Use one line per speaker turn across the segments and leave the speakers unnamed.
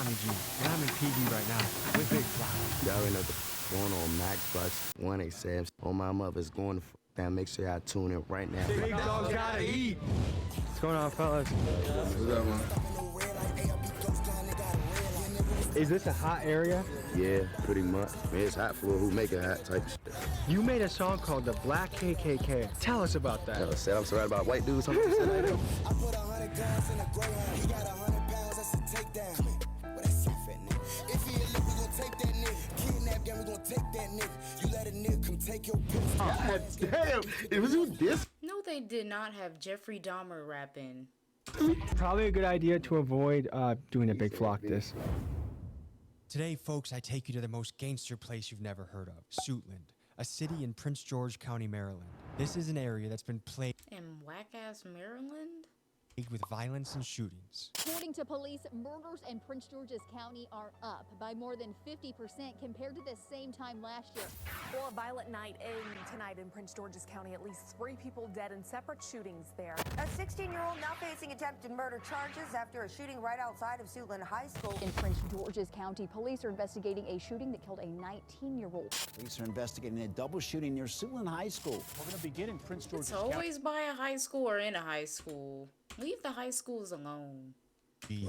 Tommy G, and I'm in PG right now with Big Fly.
Y'all already know what's going on. Max Plus 187 on my mother's going to down. Make sure y'all tune in right now.
Big dog gotta eat. What's going on, fellas?
What's up, man?
Is this a hot area?
Yeah, pretty much. Man, it's hot for who make it hot type shit.
You made a song called The Black KKK. Tell us about that.
I said I'm surrounded by white dudes, something like that.
I put 100 guns in a Greyhound. He got 100 pounds, that's a takedown. Well, that's your fat nigga. If he a lick, we gon' take that nigga. Kidnap gang, we gon' take that nigga. You let a nigga come take your piss.
God damn, it was you this?
No, they did not have Jeffrey Dahmer rapping.
Probably a good idea to avoid doing a big flock this.
Today, folks, I take you to the most gangster place you've never heard of, Suitland, a city in Prince George County, Maryland. This is an area that's been plagued
In whack-ass Maryland?
with violence and shootings.
According to police, murders in Prince George's County are up by more than 50% compared to the same time last year.
Well, a violent night tonight in Prince George's County. At least 3 people dead in separate shootings there.
A 16-year-old now facing attempted murder charges after a shooting right outside of Suitland High School.
In Prince George's County, police are investigating a shooting that killed a 19-year-old.
Police are investigating a double shooting near Suitland High School. We're going to begin in Prince George's
It's always by a high school or in a high school. Leave the high schools alone.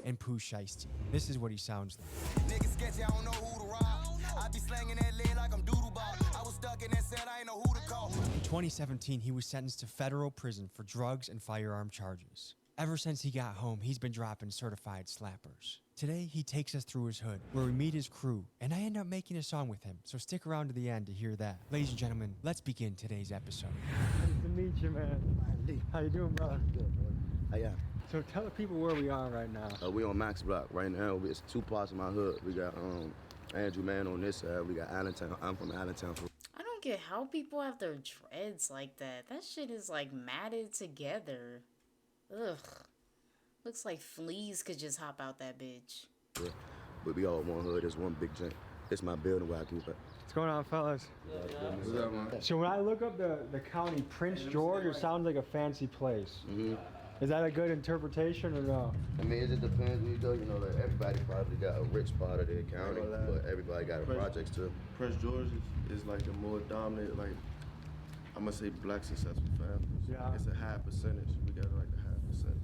And Pooh Shiesty. This is what he sounds like.
Niggas sketchy, I don't know who to rob. I be slanging that lead like I'm doodle ball. I was stuck in that cell, I ain't know who to call.
In 2017, he was sentenced to federal prison for drugs and firearm charges. Ever since he got home, he's been dropping certified slappers. Today, he takes us through his hood, where we meet his crew, and I end up making a song with him, so stick around to the end to hear that. Ladies and gentlemen, let's begin today's episode.
Nice to meet you, man. How you doing, bro?
Good, bro. How y'all?
So tell the people where we are right now.
We on Max Block right now. It's 2 parts of my hood. We got Andrew Man on this side. We got Allentown. I'm from Allentown.
I don't get how people have their dreads like that. That shit is like matted together. Ugh. Looks like fleas could just hop out that bitch.
Yeah. But we all one hood. It's one big joint. It's my building where I keep it.
What's going on, fellas?
What's up, man?
So when I look up the county Prince George, it sounds like a fancy place.
Mm-hmm.
Is that a good interpretation or no?
I mean, it just depends where you go. You know, like everybody probably got a rich part of their county, but everybody got a projects too.
Prince George is like the more dominant, like, I'm gonna say black successful families.
Yeah.
It's a high percentage. We got like the high percentage.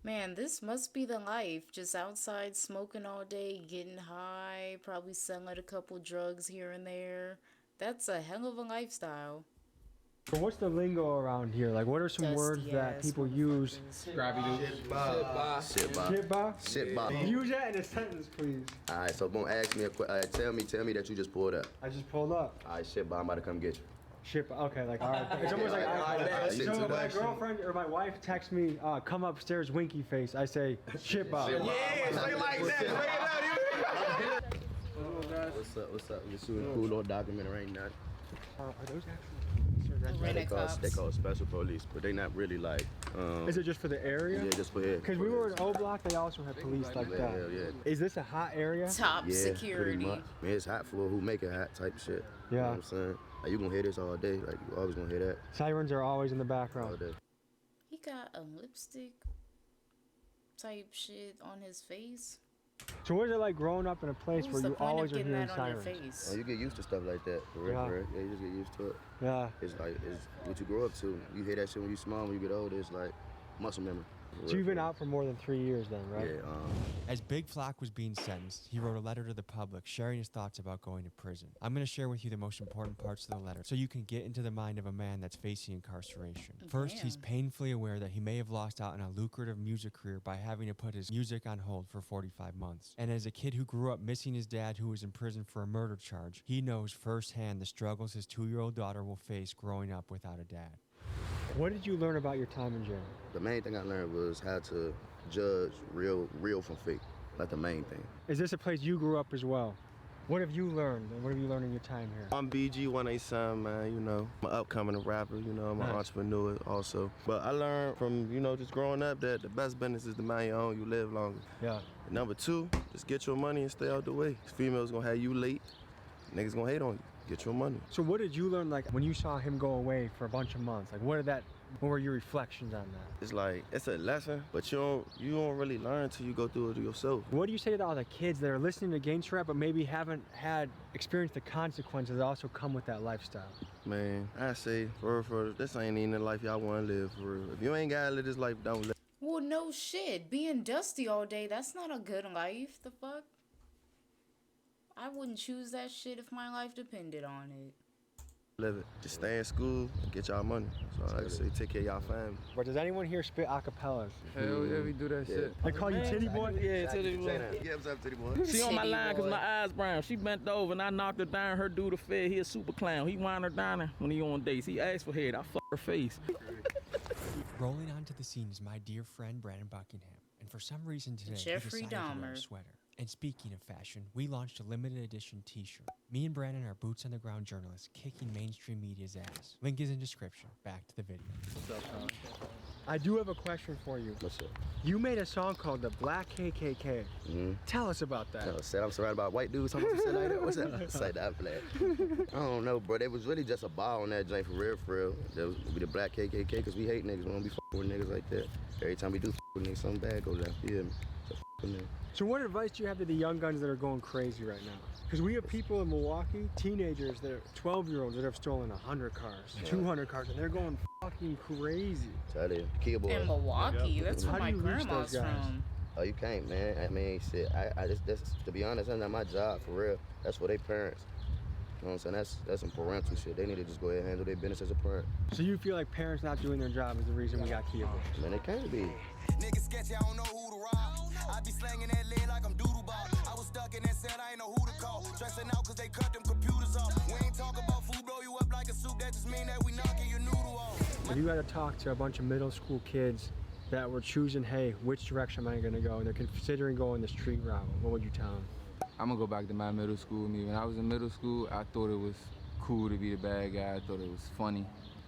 Man, this must be the life. Just outside smoking all day, getting high, probably selling a couple drugs here and there. That's a hell of a lifestyle.
So what's the lingo around here? Like, what are some
Dusty
words that
ass
people use?
Grabby
Shit by.
Shit by?
Shit by.
Use that in a sentence, please.
All right, so don't ask me a question. Tell me that you just pulled up.
I just pulled up.
All right, shit by. I'm about to come get you.
Shit by. Okay, like, all right. It's almost like so my girlfriend or my wife texts me, come upstairs, winky face. I say, shit by.
Yeah, say like that. What's up? We're shooting a cool little documentary right now.
Are those actually?
They call special police, but they not really like.
Is it just for the area?
Yeah, just for here.
Because we were in O Block, they also had police like that.
Yeah.
Is this a hot area?
Top
Yeah,
security.
pretty much. Man, it's hot for who make it hot type shit.
Yeah.
You know what I'm saying? Like, you gonna hear this all day. Like, you always gonna hear that
Sirens are always in the
all
background.
day.
He got a lipstick type shit on his face.
So what is it like growing up in a place
What's
where
the
you
point
always
of
are
getting
hearing
that on your
sirens?
face?
Oh, you get used to stuff like that. For real,
Yeah.
for real. Yeah, you just get used to it.
Yeah.
It's like, it's what you grow up to. You hear that shit when you small, when you get older, it's like muscle memory.
So you've been out for more than 3 years then, right?
Yeah,
As Big Flock was being sentenced, he wrote a letter to the public sharing his thoughts about going to prison. I'm going to share with you the most important parts of the letter so you can get into the mind of a man that's facing incarceration. First, he's
Damn.
painfully aware that he may have lost out on a lucrative music career by having to put his music on hold for 45 months. And as a kid who grew up missing his dad who was in prison for a murder charge, he knows firsthand the struggles his 2-year-old daughter will face growing up without a dad.
What did you learn about your time in jail?
the main thing I learned was how to judge real from fake. Like the main thing.
Is this a place you grew up as well? What have you learned, and what have you learned in your time here?
I'm BG187, man, you know. I'm an upcoming rapper, you know, I'm an entrepreneur also. But I learned from, you know, just growing up that the best business is to mind your own, you live longer.
Yeah.
And number two, just get your money and stay out the way. Females gonna have you late, niggas gonna hate on you. Get your money.
So what did you learn, like, when you saw him go away for a bunch of months? Like, what did that What were your reflections on that?
It's like, it's a lesson, but you don't really learn till you go through it yourself.
What do you say to all the kids that are listening to gangster rap but maybe haven't had experienced the consequences that also come with that lifestyle?
Man, I say, for this ain't even the life y'all want to live, for real. If you ain't gotta live this life, don't live.
Well, no shit. Being dusty all day, that's not a good life. The fuck? I wouldn't choose that shit if my life depended on it.
Live it. Just stay in school and get y'all money. So like I say, take care of y'all family.
But does anyone here spit acapellas?
Hell yeah, we do that shit.
They call you Titty Boy?
Yeah, Titty Boy.
Yeah, what's up, Titty Boy?
She on my line because my eyes brown. She bent over and I knocked her down. Her dude fed. He a super clown. He wind her down when he on dates. He asked for head. I fuck her face.
Rolling onto the scene is my dear friend Brandon Buckingham, and for some reason today
Jeffrey
he decided to wear a
Dahmer.
sweater. And speaking of fashion, we launched a limited edition t-shirt. Me and Brandon are boots on the ground journalists kicking mainstream media's ass. Link is in description. Back to the video.
What's up, Tom?
I do have a question for you.
What's up?
You made a song called The Black KKK. Tell us about that.
No, said I'm surrounded by white dudes. Something like that. What's that? Say that, black. I don't know, bro. It was really just a ball on that joint for real, for real. That was be the black KKK because we hate niggas. We don't be fucking with niggas like that. Every time we do with niggas, something bad goes down. Yeah, so with niggas.
So what advice do you have to the young guns that are going crazy right now? Because we have people in Milwaukee, teenagers that are 12-year-olds that have stolen 100 cars, 200 cars, and they're going fucking crazy.
Tell you, kid boy.
In Milwaukee, that's
How
where
do
my
you reach
grandma's
those guys?
from.
Oh, you can't, man. I mean, shit. I just, to be honest, that's not my job, for real. That's for their parents. You know what I'm saying? That's some parental shit. They need to just go ahead and handle their business as a parent.
So you feel like parents not doing their job is the reason we got keyboards?
Man, it can't be.
Niggas sketchy, I don't know who to rob. I be slanging that lead like I'm doodle ball. I was stuck in that cell, I ain't know who to call. Stressing out cause they cut them computers off. We ain't talking about food, blow you up like a soup. That just mean that we knocking your noodle off.
If you had to talk to a bunch of middle school kids that were choosing, hey, which direction am I gonna go? And they're considering going the street route, what would you tell them?
I'm gonna go back to my middle school. Me, when I was in middle school, I thought it was cool to be the bad guy. I thought it was funny,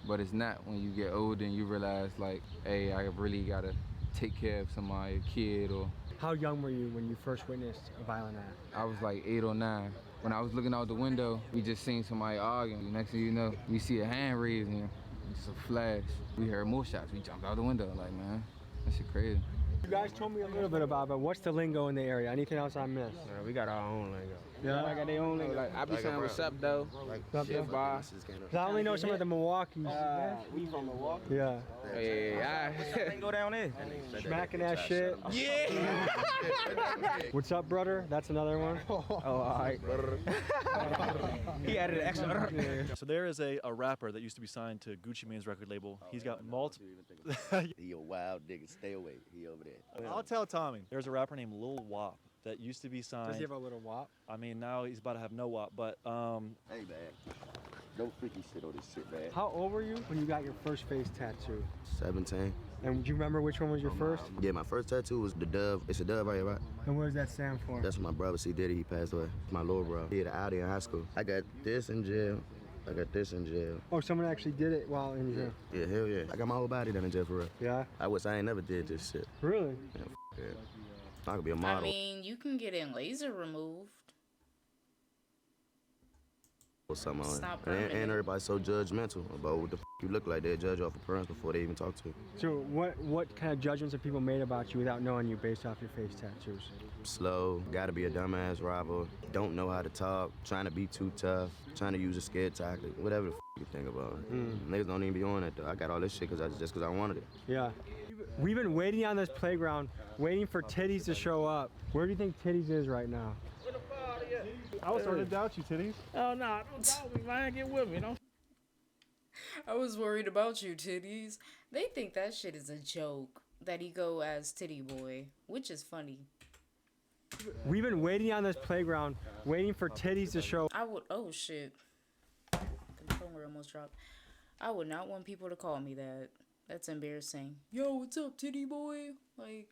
but it's not when you get older and you realize like, hey, I really gotta take care of somebody, a kid or.
How young were you when you first witnessed a violent act?
I was like 8 or 9. When I was looking out the window, we just seen somebody arguing. Next thing you know, we see a hand raised and it's a flash. We heard more shots. We jumped out the window. Like, man, that shit crazy.
You guys told me a little bit about it, but what's the lingo in the area? Anything else I missed?
We got our own lingo.
Yeah?
I got their own lingo. Like, I be saying what's up, though. Like, shit, bye.
'Cause I only know some of the Milwaukee's.
We from Milwaukee?
Yeah.
Yeah. Go down there.
Smacking that shit.
Yeah.
What's up, brother? That's another one.
Oh, all right. He added an extra.
So there is a rapper that used to be signed to Gucci Mane's record label. He's got multiple.
He a wild nigga. Stay away. He over there.
I'll tell Tommy. There's a rapper named Lil Wop that used to be signed.
Does he have a little wop?
I mean, now he's about to have no wop, but
Hey, man. No freaky shit on this shit, man.
How old were you when you got your first face tattoo?
17.
And do you remember which one was your first?
Yeah, my first tattoo was the dove. It's a dove right here, right?
And what does that stand for?
That's my brother, C. Diddy. He passed away. My little bro. He had an Audi in high school. I got this in jail. I got this in jail.
Oh, someone actually did it while in jail?
Yeah, hell yeah. I got my whole body done in jail for real.
Yeah?
I wish I ain't never did this shit.
Really?
Yeah, I could be a model.
I mean, you can get in laser removed.
Or something
It's
on
not
it.
permanent.
And everybody's so judgmental about what the you look like. They judge off appearance before they even talk to you.
So what kind of judgments have people made about you without knowing you based off your face tattoos?
Slow, gotta be a dumbass robber, don't know how to talk, trying to be too tough, trying to use a scared tactic, whatever the you think about it. Niggas don't even be on it though. I got all this shit just cause I wanted it.
Yeah. We've been waiting on this playground, waiting for Titties to show up. Where do you think Titties is right now?
I was starting to doubt you, Titties.
Oh, no, don't doubt me, man. Get with me, don't.
I was worried about you, Titties. They think that shit is a joke, that he go as Titty Boy, which is funny.
We've been waiting on this playground, waiting for Titties to show.
Oh shit. Controller almost dropped. I would not want people to call me that. That's embarrassing. Yo, what's up, Titty Boy? Like.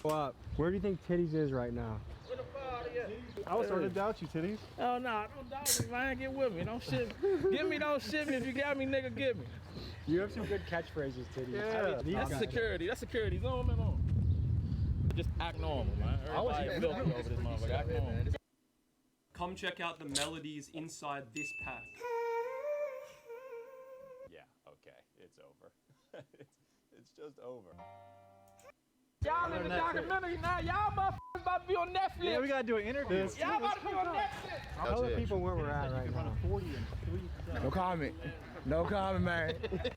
Up. Where do you think Titties is right now?
I was starting to doubt you, Titties.
Oh, no, don't doubt me, man. Get with me. Don't shit. Give me, don't shit me. If you got me, nigga, give me.
You have some good catchphrases, Titties.
Yeah.
These
That's
guys.
security. That's security. Zoom in on. Just act normal, man. Everybody filthy over this motherfucker. Act normal.
Come check out the melodies inside this pack.
Yeah, okay.
It's just over.
Y'all in the documentary now. Y'all motherfuckers about to be on Netflix.
Yeah, we gotta do an interview.
Y'all about to be on Netflix.
Tell the people where we're at right now.
No comment. No comment, man.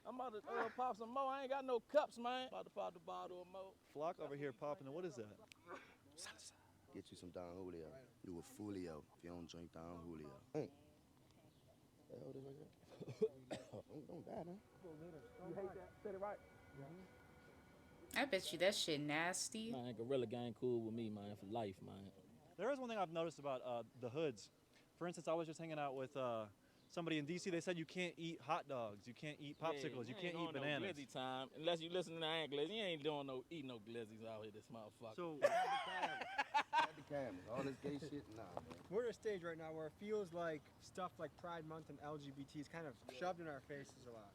I'm about to pop some more. I ain't got no cups, man. About to pop the bottle of more.
Flock over here popping. What is that?
Get you some Don Julio. You a Fulio if you don't drink Don Julio. Hey. The hell is like that? Don't die, man.
You hate that? Said it right.
I bet you that shit nasty.
Man, Gorilla Gang cool with me, man, for life, man.
There is one thing I've noticed about the hoods. For instance, I was just hanging out with somebody in DC. They said you can't eat hot dogs, you can't eat popsicles, you can't eat bananas.
No glizzy time, unless you listen to the glizzy. You ain't doing eating no glizzies out here, this motherfucker.
So,
all this gay shit, nah, man.
We're at a stage right now where it feels like stuff like Pride Month and LGBT is kind of shoved in our faces a lot.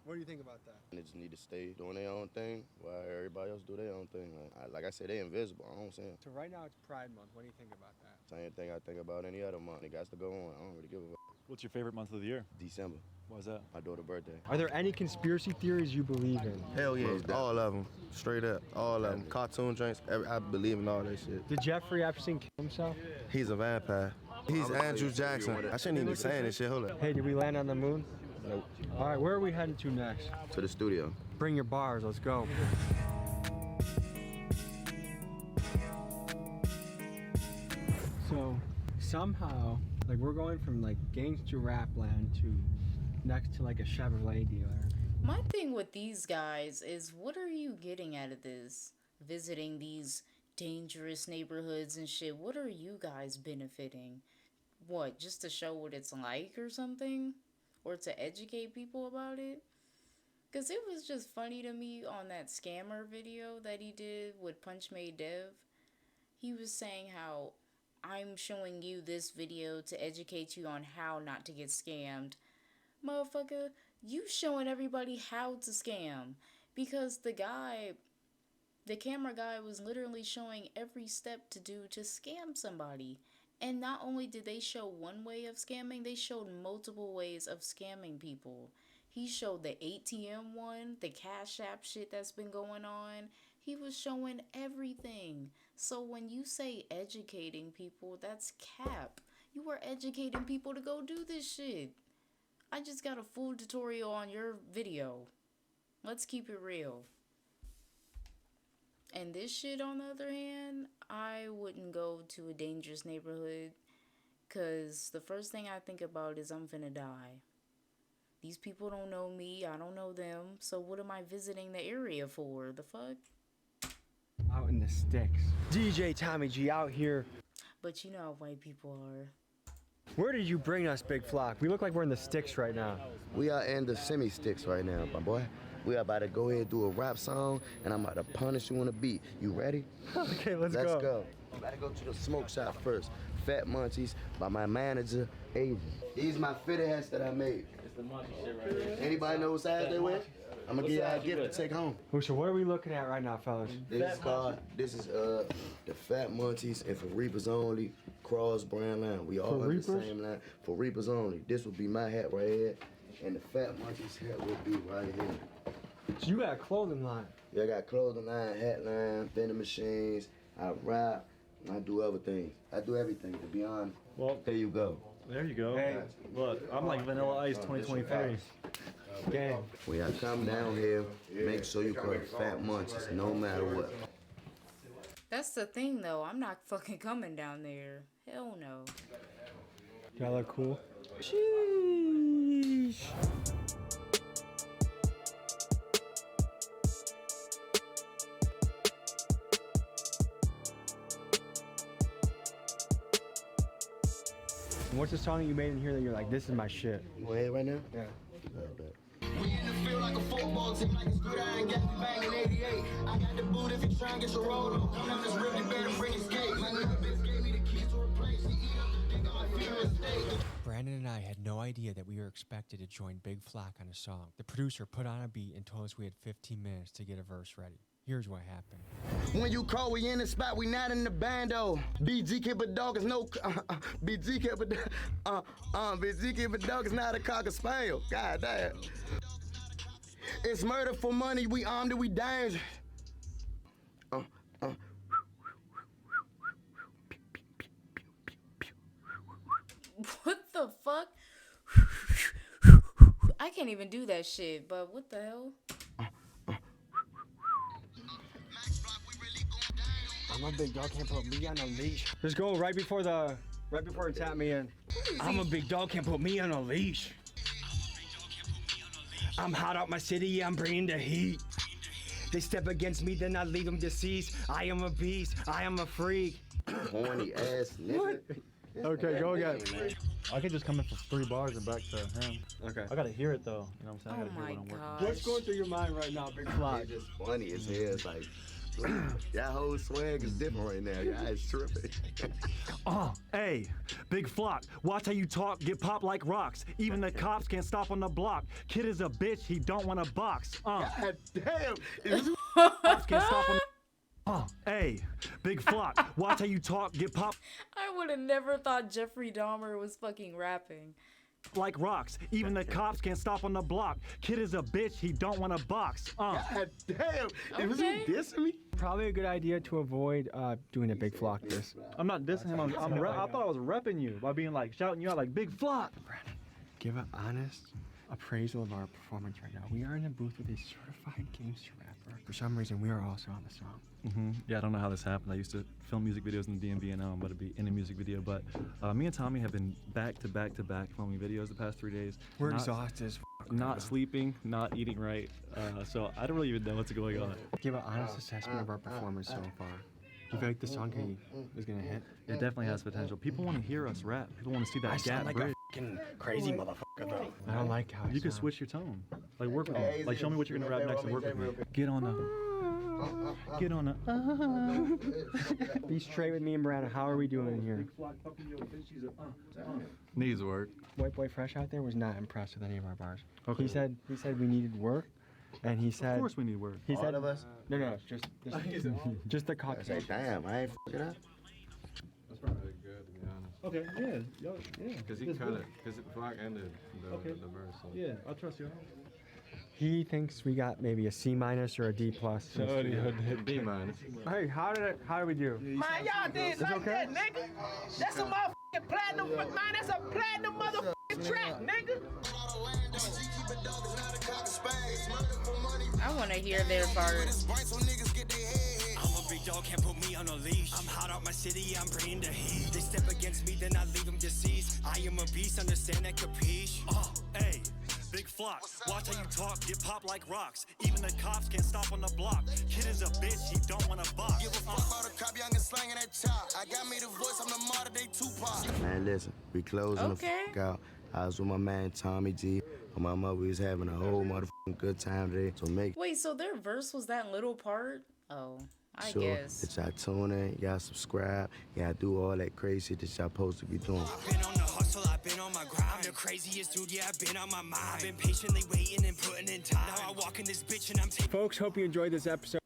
What do you think about that?
They just need to stay doing their own thing while everybody else do their own thing. Like I said, they invisible. I don't see them.
So right now it's Pride Month. What do you think about that?
Same thing I think about any other month. It got to go on. I don't really give a fuck.
What's your favorite month of the year?
December.
Why is that?
My daughter's birthday.
Are there any conspiracy theories you believe in?
Hell yeah, all of them. Straight up, all of them. Cartoon drinks, I believe in all that shit.
Did Jeffrey Epstein kill himself?
He's a vampire. He's Andrew Jackson. I shouldn't even be saying this shit, hold up.
Hey, did we land on the moon?
Nope.
All right, where are we heading to next?
To the studio.
Bring your bars, let's go. So somehow, like we're going from like gangster rap land to next to like a Chevrolet dealer.
My thing with these guys is, what are you getting out of this? Visiting these dangerous neighborhoods and shit. What are you guys benefiting? What, just to show what it's like or something? Or to educate people about it? Because it was just funny to me on that scammer video that he did with Punch Made Dev. He was saying how I'm showing you this video to educate you on how not to get scammed. Motherfucker, you showing everybody how to scam. Because the camera guy was literally showing every step to do to scam somebody. And not only did they show one way of scamming, they showed multiple ways of scamming people. He showed the ATM one, the Cash App shit that's been going on. He was showing everything. So when you say educating people, that's cap. You were educating people to go do this shit. I just got a full tutorial on your video. Let's keep it real. And this shit, on the other hand, I wouldn't go to a dangerous neighborhood, because the first thing I think about is I'm finna die. These people don't know me, I don't know them, so what am I visiting the area for? The fuck?
Out in the sticks. DJ Tommy G out here.
But you know how white people are.
Where did you bring us, Big Flock? We look like we're in the sticks right now.
We are in the semi-sticks right now, my boy. We are about to go ahead and do a rap song, and I'm about to punish you on a beat. You ready?
Okay, let's go.
Let's go. I'm about to go to the smoke shop first. Fat Munchies by my manager, Asian. These are my fitted hats that I made.
It's the monkey shit right here.
Anybody know what size they wear? I'm gonna give y'all a gift to take home.
So what are we looking at right now, fellas?
This is the Fat Munchies, and for Reapers only, cross brand line. We all under the same line. For Reapers only. This will be my hat right here, and the Fat Munchies hat will be right here.
So you got a clothing line?
Yeah, I got clothing line, hat line, vending machines. I rap. I do other things. I do everything, to be honest.
Well,
there you go.
There you go. Hey. Look, I'm like Vanilla Ice 2023.
Gang.
When y'all come down here, make sure you call Fat Munchies, no matter what.
That's the thing, though. I'm not fucking coming down there. Hell no.
Y'all look cool. Sheesh. What's the song that you made in here that you're like, this is my shit?
Go ahead right now?
Yeah.
We in the field like a football team, like it's good, I ain't got me banging 88. I got the boot if you try and get your roll on. Come down this river, you better bring your skate. My nigga bitch gave me the keys to replace. He eat up the dick on my fear mistake.
Brandon and I had no idea that we were expected to join Big Flock on a song. The producer put on a beat and told us we had 15 minutes to get a verse ready. Here's what happened.
When you call, we in the spot, we not in the bando. BG keep a dog is no BG keep a BG keep a dog is not a cocker spaniel. God damn.
It's murder for money. We armed and we dangerous.
What the fuck? I can't even do that shit, but what the hell?
I'm a big dog, can't put me on a leash. Just go right before it tap me in. I'm a big dog, can't put me on a leash. I'm hot out my city, yeah, I'm bringing the heat. They step against me, then I leave them deceased. I am a beast, I am a freak.
Horny ass nigga.
Okay, go again.
I could just come in for 3 bars and back to him.
Okay.
I gotta hear it though. You know what I'm saying? I gotta hear what I'm working.
What's going through your mind right now, Big Fly?
It's just funny as hell. It's like, that whole swag is different right now. Your eyes tripping.
Hey, Big Flock, watch how you talk, get popped like rocks. Even the cops can't stop on the block. Kid is a bitch, he don't want to box.
God damn.
Cops can't stop on hey, Big Flock, watch how you talk, get popped
I would have never thought Jeffrey Dahmer was fucking rapping.
like rocks. Even the cops can't stop on the block. Kid is a bitch, he don't want to box.
God damn. Was
Okay.
he dissing me?
Probably a good idea to avoid doing a Big Flock this.
I'm not dissing him. I thought I was repping you by being like, shouting you out like, Big Flock.
Brandon, give an honest appraisal of our performance right now. We are in a booth with a certified gangster rapper. For some reason, we are also on the song.
Yeah, I don't know how this happened. I used to film music videos in the DMV, and now I'm about to be in a music video. But me and Tommy have been back to back to back filming videos the past 3 days.
We're exhausted as fuck.
Not sleeping, not eating right. So I don't really even know what's going on.
Give an honest assessment of our performance so far. Do you feel like the song is gonna hit?
It definitely has potential. People want to hear us rap. People want to see that
I
gap
sound like
bridge.
a fucking crazy motherfucker though. I don't like how
You can switch your tone. Like work with me. Like show me what you're gonna rap next and work with me. Get on a.
Be straight with me and Brandon. How are we doing in here?
Needs work.
White Boy Fresh out there was not impressed with any of our bars.
Okay.
He said we needed work, and he said.
Of course we need work.
He said.
All of us?
No, just the cock.
Say, damn, I ain't fucking up.
That's probably good, to be honest.
Okay, yeah.
Because he cut it. Because Flock ended the verse. So.
Yeah, I trust you.
He thinks we got maybe a C- or a D+. So
B-.
Hey, how did we do?
Man, y'all did like
okay?
that, nigga. That's a motherfucking platinum, man. That's a platinum motherfucking track, nigga.
I want to hear their part.
I'm a big dog, can't put me on a leash. I'm hot out my city, I'm bringing the heat. They step against me, then I leave them deceased. I am a beast, understand that capiche? Hey, Big Flock, watch how you talk, get popped like rocks. Even the cops can't stop on the block. Kid is a bitch, he don't wanna box.
Give a fuck about a cop, young and slanging that chop. I got me the voice, I'm the modern day Tupac.
Man, listen, we closing the fuck out. I was with my man Tommy G. And my mother was having a whole motherfucking good time today. So make
Wait, so their verse was that little part? Oh, I
sure
guess.
that y'all tune in, y'all subscribe, y'all do all that crazy shit that y'all supposed to be doing.
I've been on the hustle, I've been on my grind. I'm the craziest dude, yeah, I've been on my mind. I've been patiently waiting and putting in time. Now I walk in this bitch and I'm taking.
Folks, hope you enjoyed this episode.